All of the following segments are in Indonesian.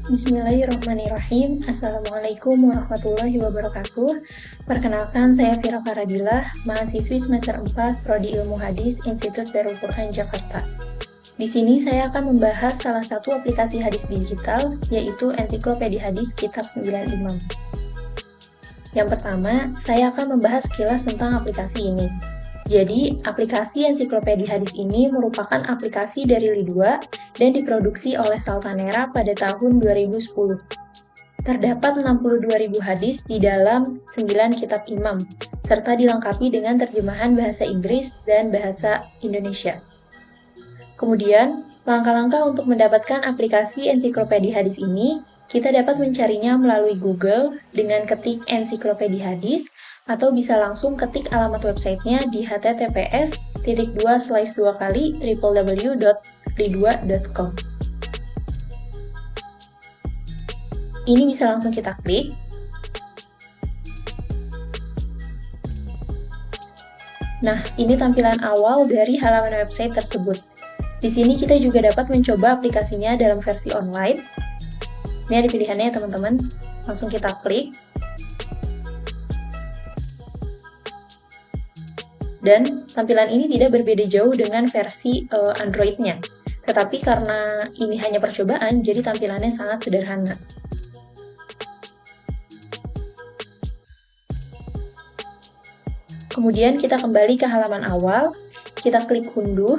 Bismillahirrahmanirrahim. Assalamualaikum warahmatullahi wabarakatuh. Perkenalkan, saya Vira Faradilah, mahasiswi semester 4 Prodi Ilmu Hadis Institut Darul Quran Jakarta. Di sini saya akan membahas salah satu aplikasi hadis digital, yaitu Ensiklopedia Hadis Kitab 9 Imam. Yang pertama, saya akan membahas sekilas tentang aplikasi ini. Jadi, aplikasi Ensiklopedia Hadis ini merupakan aplikasi dari Li2 dan diproduksi oleh Saltanera pada tahun 2010. Terdapat 62.000 hadis di dalam 9 kitab imam, serta dilengkapi dengan terjemahan bahasa Inggris dan bahasa Indonesia. Kemudian, langkah-langkah untuk mendapatkan aplikasi Ensiklopedia Hadis ini, kita dapat mencarinya melalui Google dengan ketik Ensiklopedia Hadis, atau bisa langsung ketik alamat websitenya di https://www.li2.com. Ini bisa langsung kita klik. Nah, ini tampilan awal dari halaman website tersebut. Di sini kita juga dapat mencoba aplikasinya dalam versi online. Ini ada pilihannya ya teman-teman. Langsung kita klik. Dan tampilan ini tidak berbeda jauh dengan versi Android-nya. Tetapi karena ini hanya percobaan, jadi tampilannya sangat sederhana. Kemudian kita kembali ke halaman awal, kita klik unduh.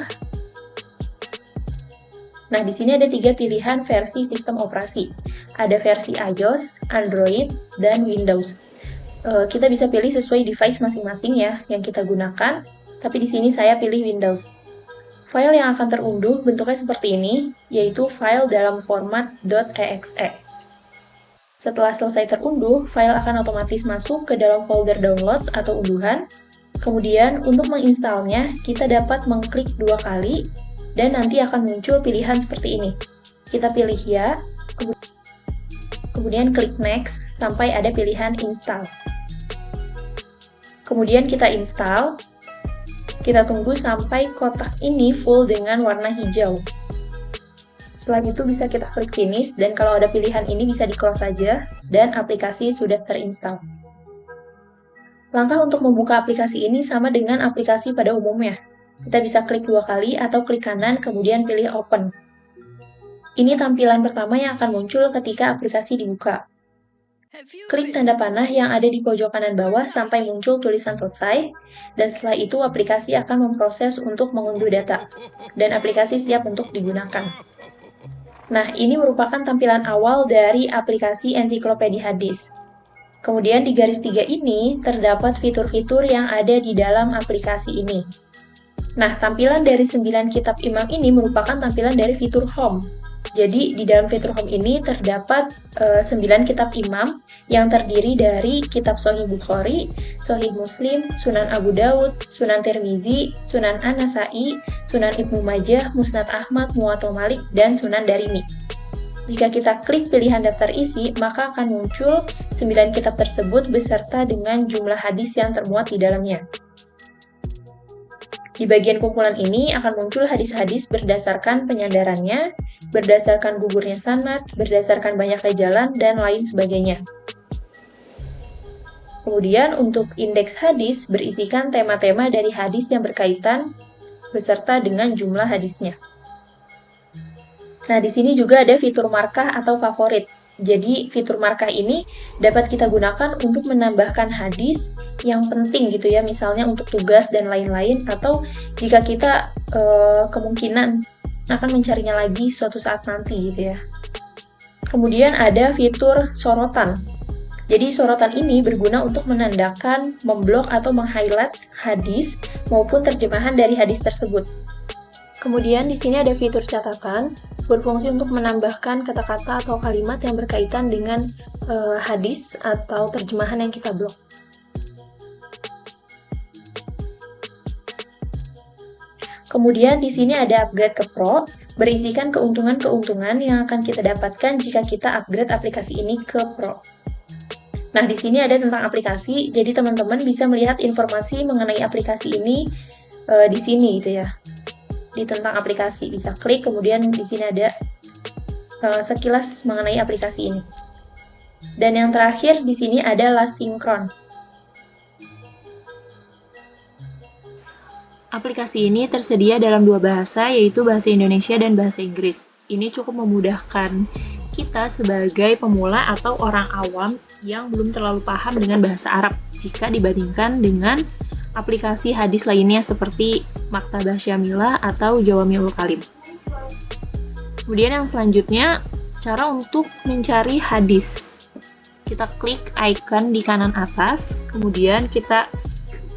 Nah, di sini ada 3 pilihan versi sistem operasi. Ada versi iOS, Android, dan Windows. Kita bisa pilih sesuai device masing-masing ya yang kita gunakan, tapi di sini saya pilih Windows. File yang akan terunduh bentuknya seperti ini, yaitu file dalam format .exe. Setelah selesai terunduh, file akan otomatis masuk ke dalam folder downloads atau unduhan. Kemudian untuk menginstalnya, kita dapat mengklik 2 kali, dan nanti akan muncul pilihan seperti ini. Kita pilih ya, kemudian klik next sampai ada pilihan install. Kemudian kita install, kita tunggu sampai kotak ini full dengan warna hijau. Setelah itu bisa kita klik finish, dan kalau ada pilihan ini bisa di-close saja, dan aplikasi sudah terinstall. Langkah untuk membuka aplikasi ini sama dengan aplikasi pada umumnya. Kita bisa klik 2 kali atau klik kanan, kemudian pilih open. Ini tampilan pertama yang akan muncul ketika aplikasi dibuka. Klik tanda panah yang ada di pojok kanan bawah sampai muncul tulisan selesai, dan setelah itu aplikasi akan memproses untuk mengunduh data, dan aplikasi siap untuk digunakan. Nah, ini merupakan tampilan awal dari aplikasi Ensiklopedia Hadis. Kemudian di garis 3 ini terdapat fitur-fitur yang ada di dalam aplikasi ini. Nah, tampilan dari 9 kitab imam ini merupakan tampilan dari fitur home. Jadi, di dalam fitur home ini terdapat 9 kitab imam yang terdiri dari kitab Sahih Bukhari, Sahih Muslim, Sunan Abu Daud, Sunan Tirmizi, Sunan An-Nasai, Sunan Ibnu Majah, Musnad Ahmad, Muwatta Malik, dan Sunan Darimi. Jika kita klik pilihan daftar isi, maka akan muncul 9 kitab tersebut beserta dengan jumlah hadis yang termuat di dalamnya. Di bagian kumpulan ini akan muncul hadis-hadis berdasarkan penyandarannya, berdasarkan gugurnya sanad, berdasarkan banyaknya jalan, dan lain sebagainya. Kemudian untuk indeks hadis berisikan tema-tema dari hadis yang berkaitan beserta dengan jumlah hadisnya. Nah, di sini juga ada fitur markah atau favorit. Jadi, fitur markah ini dapat kita gunakan untuk menambahkan hadis yang penting gitu ya, misalnya untuk tugas dan lain-lain, atau jika kita kemungkinan akan mencarinya lagi suatu saat nanti gitu ya. Kemudian ada fitur sorotan. Jadi, sorotan ini berguna untuk menandakan, memblok atau meng-highlight hadis maupun terjemahan dari hadis tersebut. Kemudian di sini ada fitur catatan, berfungsi untuk menambahkan kata-kata atau kalimat yang berkaitan dengan hadis atau terjemahan yang kita blok. Kemudian di sini ada upgrade ke Pro, berisikan keuntungan-keuntungan yang akan kita dapatkan jika kita upgrade aplikasi ini ke Pro. Nah, di sini ada tentang aplikasi, jadi teman-teman bisa melihat informasi mengenai aplikasi ini di sini gitu ya. Di tentang aplikasi bisa klik, kemudian di sini ada sekilas mengenai aplikasi ini. Dan yang terakhir di sini adalah Synchron. Aplikasi ini tersedia dalam dua bahasa, yaitu bahasa Indonesia dan bahasa Inggris. Ini cukup memudahkan kita sebagai pemula atau orang awam yang belum terlalu paham dengan bahasa Arab jika dibandingkan dengan aplikasi hadis lainnya seperti Maktabah Syamilah atau Jawami'ul Kalim. Kemudian yang selanjutnya, cara untuk mencari hadis. Kita klik icon di kanan atas, kemudian kita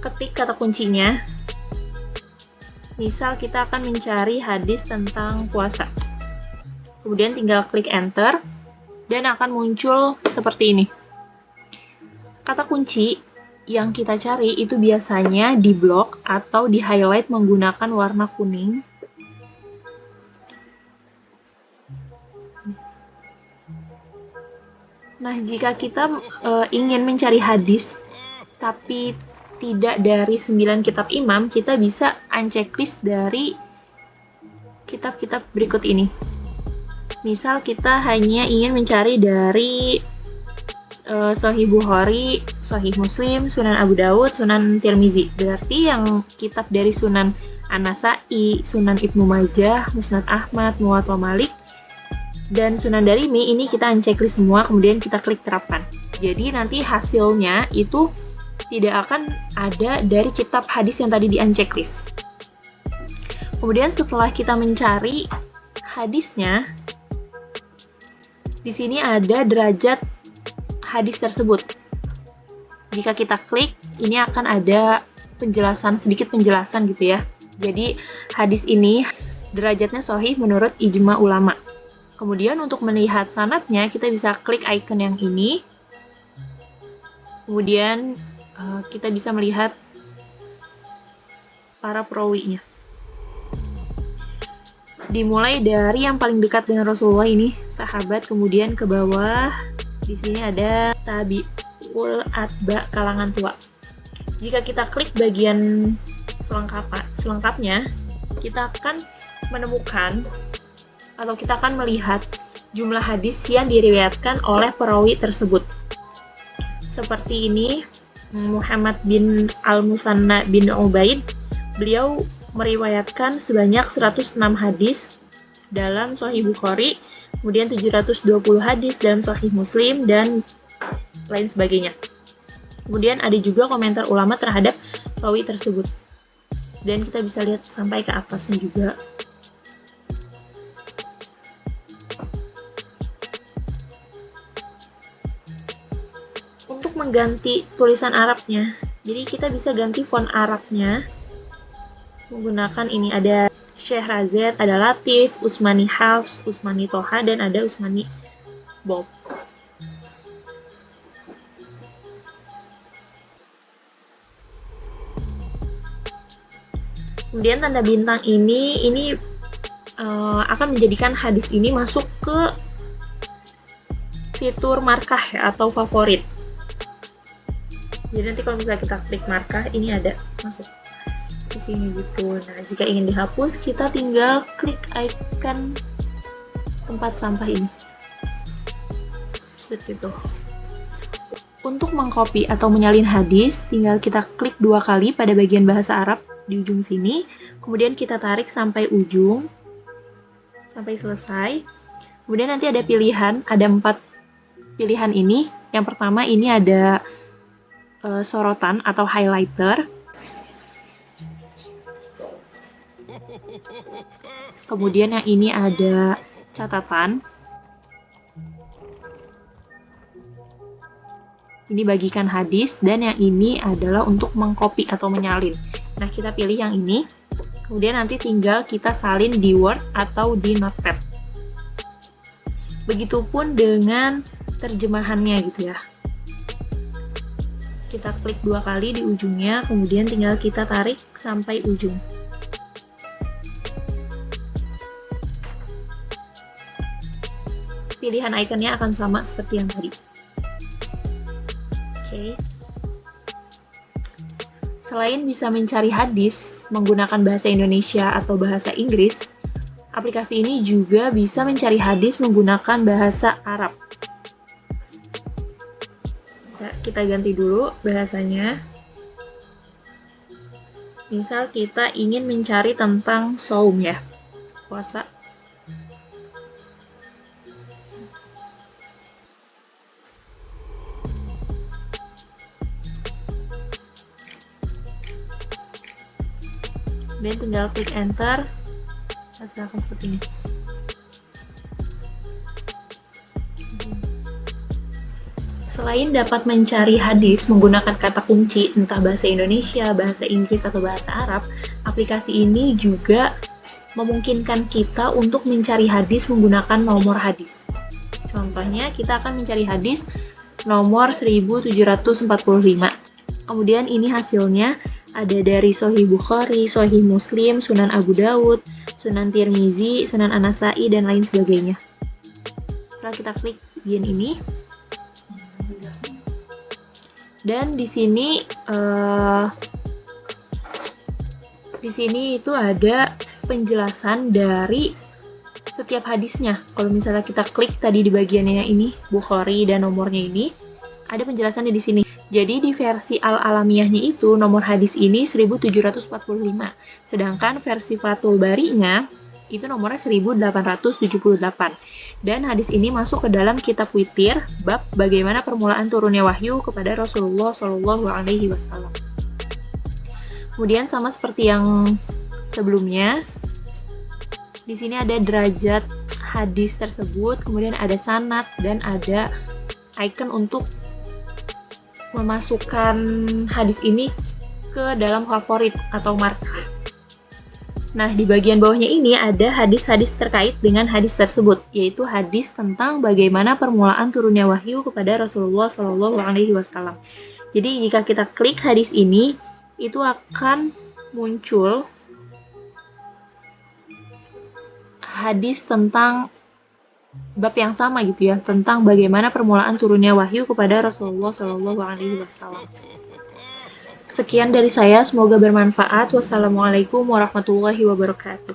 ketik kata kuncinya. Misal kita akan mencari hadis tentang puasa. Kemudian tinggal klik enter, dan akan muncul seperti ini. Kata kunci yang kita cari itu biasanya di blok atau di highlight menggunakan warna kuning. Nah, jika kita ingin mencari hadis, tapi tidak dari 9 kitab imam, kita bisa unchecklist dari kitab-kitab berikut ini. Misal kita hanya ingin mencari dari Sahih Bukhari, Sahih Muslim, Sunan Abu Dawud, Sunan Tirmizi. Berarti yang kitab dari Sunan An-Nasa'i, Sunan Ibnu Majah, Musnad Ahmad, Muwatta Malik, dan Sunan Darimi ini kita unchecklist semua, kemudian kita klik terapkan. Jadi nanti hasilnya itu tidak akan ada dari kitab hadis yang tadi di-unchecklist. Kemudian setelah kita mencari hadisnya, di sini ada derajat hadis tersebut. Jika kita klik, ini akan ada sedikit penjelasan gitu ya. Jadi hadis ini derajatnya sahih menurut ijma ulama. Kemudian untuk melihat sanadnya, kita bisa klik icon yang ini. Kemudian kita bisa melihat para perawinya. Dimulai dari yang paling dekat dengan Rasulullah ini, sahabat, kemudian ke bawah. Di sini ada tabi'ul atba, kalangan tua. Jika kita klik bagian selengkapnya, kita akan menemukan atau kita akan melihat jumlah hadis yang diriwayatkan oleh perawi tersebut. Seperti ini, Muhammad bin Al-Musanna bin Ubaid, beliau meriwayatkan sebanyak 106 hadis dalam Sahih Bukhari, kemudian 720 hadis dalam Sahih Muslim, dan lain sebagainya. Kemudian ada juga komentar ulama terhadap perawi tersebut. Dan kita bisa lihat sampai ke atasnya juga. Mengganti tulisan Arabnya, jadi kita bisa ganti font Arabnya menggunakan ini, ada Syekh Razed, ada Latif, Usmani Hafs, Usmani Toha, dan ada Usmani Bob. Kemudian tanda bintang ini akan menjadikan hadis ini masuk ke fitur markah ya, atau favorit. Jadi nanti kalau misalnya kita klik markah, ini ada masuk di sini gitu. Nah, jika ingin dihapus, kita tinggal klik icon tempat sampah ini. Seperti itu. Untuk mengcopy atau menyalin hadis, tinggal kita klik 2 kali pada bagian bahasa Arab di ujung sini, kemudian kita tarik sampai ujung, sampai selesai. Kemudian nanti ada pilihan, ada 4 pilihan ini. Yang pertama ini ada sorotan atau highlighter. Kemudian yang ini ada catatan. Ini bagikan hadis, dan yang ini adalah untuk mengcopy atau menyalin. Nah, kita pilih yang ini. Kemudian nanti tinggal kita salin di Word atau di Notepad. Begitupun dengan terjemahannya gitu ya. Kita klik 2 kali di ujungnya, kemudian tinggal kita tarik sampai ujung. Pilihan ikonnya akan sama seperti yang tadi. Oke. Selain bisa mencari hadis menggunakan bahasa Indonesia atau bahasa Inggris, Aplikasi ini juga bisa mencari hadis menggunakan bahasa Arab. Kita ganti dulu bahasanya. Misal kita ingin mencari tentang saum ya, puasa. Kemudian tinggal klik enter. Hasilkan seperti ini. Selain dapat mencari hadis menggunakan kata kunci, entah bahasa Indonesia, bahasa Inggris, atau bahasa Arab, aplikasi ini juga memungkinkan kita untuk mencari hadis menggunakan nomor hadis. Contohnya, kita akan mencari hadis nomor 1745. Kemudian ini hasilnya ada dari Sahih Bukhari, Sahih Muslim, Sunan Abu Dawud, Sunan Tirmizi, Sunan An-Nasa'i, dan lain sebagainya. Setelah kita klik bagian ini, dan di sini itu ada penjelasan dari setiap hadisnya. Kalau misalnya kita klik tadi di bagiannya ini, Bukhari dan nomornya ini, ada penjelasannya di sini. Jadi di versi Al-Alamiyahnya itu nomor hadis ini 1745. Sedangkan versi Fathul Bari-nya itu nomornya 1878. Dan hadis ini masuk ke dalam kitab Witir, bab bagaimana permulaan turunnya wahyu kepada Rasulullah Shallallahu Alaihi Wasallam. Kemudian sama seperti yang sebelumnya, di sini ada derajat hadis tersebut, kemudian ada sanad dan ada icon untuk memasukkan hadis ini ke dalam favorit atau markah. Nah, di bagian bawahnya ini ada hadis-hadis terkait dengan hadis tersebut, yaitu hadis tentang bagaimana permulaan turunnya wahyu kepada Rasulullah Shallallahu Alaihi Wasallam. Jadi, jika kita klik hadis ini, itu akan muncul hadis tentang bab yang sama gitu ya, tentang bagaimana permulaan turunnya wahyu kepada Rasulullah Shallallahu Alaihi Wasallam. Sekian dari saya, semoga bermanfaat. Wassalamualaikum warahmatullahi wabarakatuh.